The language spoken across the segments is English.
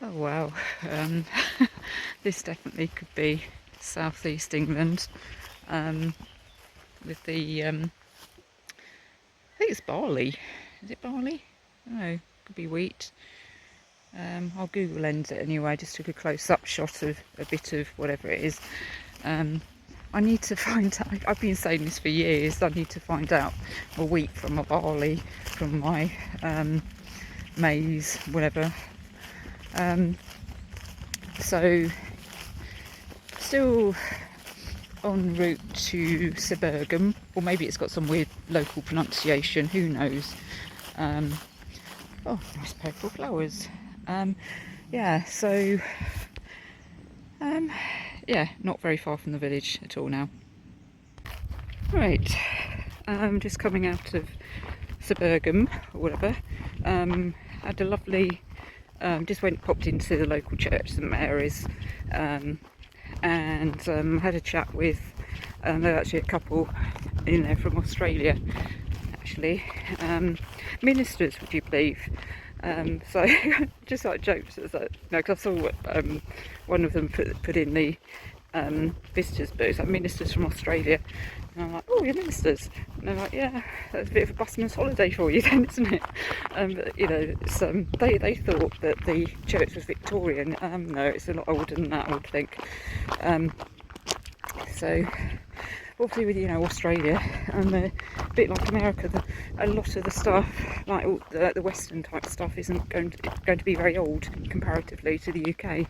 Oh wow, um, this definitely could be southeast England with the, I think it's barley. Is it barley? No, could be wheat. I'll Google lens it anyway, just took a close-up shot of a bit of whatever it is. I need to find out, I've been saying this for years, I need to find out my wheat from my barley, from my maize, whatever. So still en route to Seburgham, or maybe it's got some weird local pronunciation, who knows. Oh, nice purple flowers. Yeah, so yeah, not very far from the village at all now. Right, just coming out of Seburgham or whatever. Had a lovely, just popped into the local church, St Mary's, and had a chat with, there were actually a couple in there from Australia, actually, ministers, would you believe? So just like jokes, as that, because I saw one of them put in the visitors booth, like ministers from Australia, and I'm like, oh, you're ministers? And they're like, yeah, that's a bit of a busman's holiday for you then, isn't it? But, it's, they thought that the church was Victorian. No, it's a lot older than that, I would think. So obviously with Australia, and a bit like America, a lot of the stuff, like all the Western type stuff, isn't going to be very old comparatively to the UK.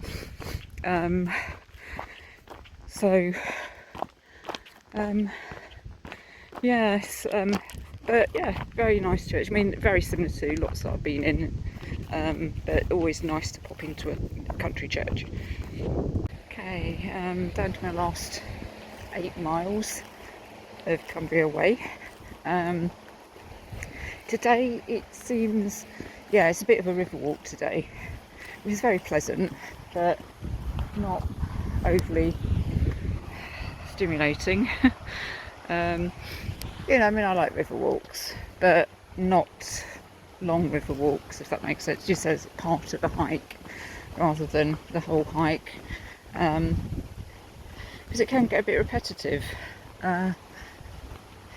Yes, but yeah, very nice church. I mean, very similar to lots that I've been in, but always nice to pop into a country church. Okay, down to my last 8 miles of Cumbria way. Today it seems, yeah, it's a bit of a river walk today, which is very pleasant, but not overly stimulating. I mean, I like river walks, but not long river walks, if that makes sense, just as part of the hike rather than the whole hike, because it can get a bit repetitive.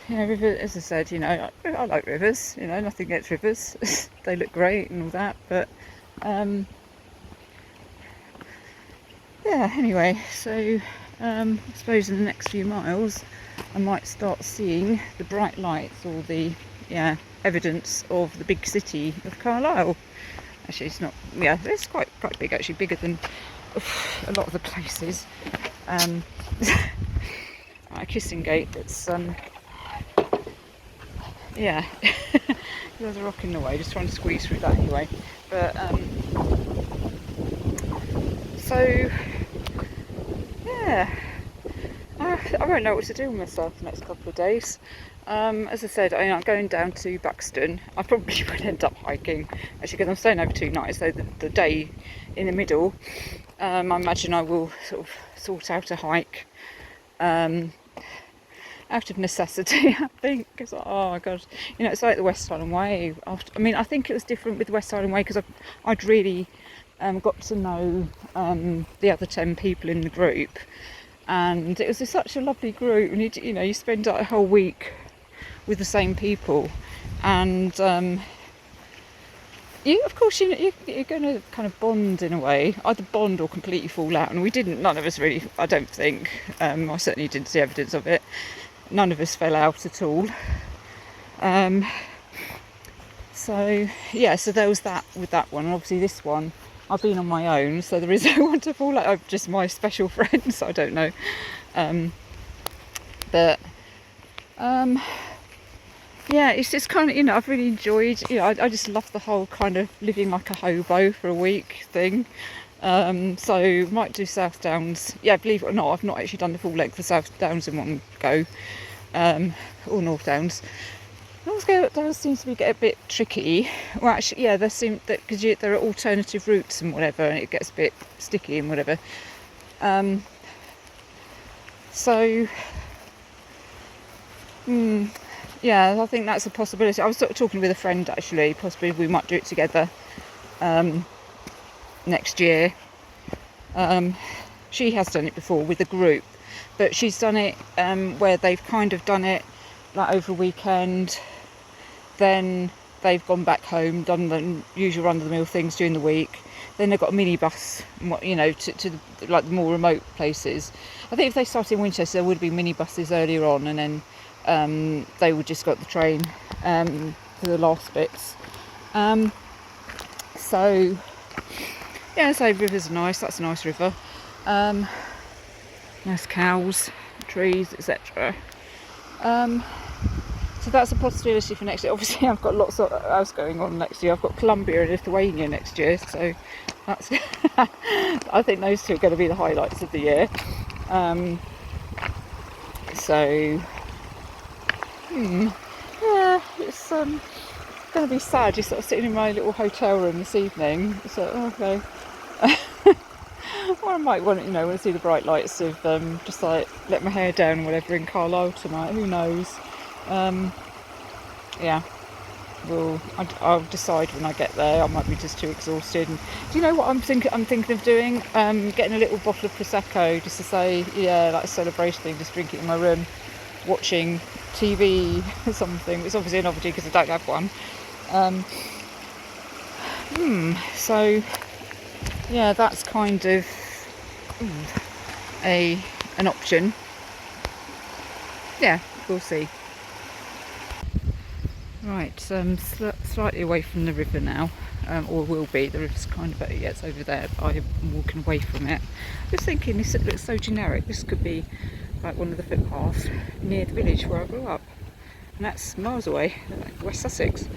River, as I said, I like rivers, nothing against rivers, they look great and all that, but yeah, anyway, so I suppose in the next few miles I might start seeing the bright lights, or the evidence of the big city of Carlisle. Actually, it's not, it's quite big, actually, bigger than a lot of the places. A kissing gate that's there's a rock in the way, just trying to squeeze through that anyway, but so yeah, I won't know what to do with myself the next couple of days. As I said, I'm going down to Buxton. I probably would end up hiking, actually, because I'm staying over 2 nights, so the day in the middle, I imagine I will sort of sort out a hike, out of necessity, I think, because, oh my god, it's like the West Island Way. I think it was different with the West Island Way, because I'd really got to know the other 10 people in the group, and it was such a lovely group, and you spend a whole week with the same people, and of course you're going to kind of bond in a way, either bond or completely fall out, and we didn't, none of us really, I don't think, I certainly didn't see evidence of it, none of us fell out at all. So there was that with that one, and obviously this one I've been on my own, so there is no one to fall out. I'm just my special friends, I don't know. It's just kind of, I've really enjoyed, I just love the whole kind of living like a hobo for a week thing. So might do South Downs. Yeah, believe it or not, I've not actually done the full length of South Downs in one go, or North Downs. Those seems to be getting a bit tricky. Well, actually, yeah, because there are alternative routes and whatever, and it gets a bit sticky and whatever. I think that's a possibility. I was sort of talking with a friend, actually, possibly we might do it together. next year. She has done it before with a group, but she's done it where they've kind of done it like over a weekend, then they've gone back home, done the usual run-of-the-mill things during the week, then they've got a minibus, you know, to the, like the more remote places. I think if they started in Winchester, there would be minibuses earlier on, and then they would just got the train for the last bits. So yeah, so rivers are nice. That's a nice river. Nice cows, trees, etc. So that's a possibility for next year. Obviously, I've got lots of else going on next year. I've got Cumbria and Lithuania next year, so that's. I think those two are going to be the highlights of the year. Yeah, it's going to be sad. Just sort of sitting in my little hotel room this evening. So okay. Or I might want to see the bright lights of just like let my hair down or whatever in Carlisle tonight. Who knows? Yeah, I'll decide when I get there. I might be just too exhausted. And do you know what I'm thinking of doing? Getting a little bottle of Prosecco just to say, yeah, like a celebration thing. Just drink it in my room, watching TV or something. It's obviously a novelty because I don't have one. So yeah, that's kind of an option. Yeah, we'll see. Right, slightly away from the river now, or will be. The river's kind of it's over there, but I'm walking away from it. I was thinking, this looks so generic. This could be like one of the footpaths near the village where I grew up, and that's miles away, like West Sussex.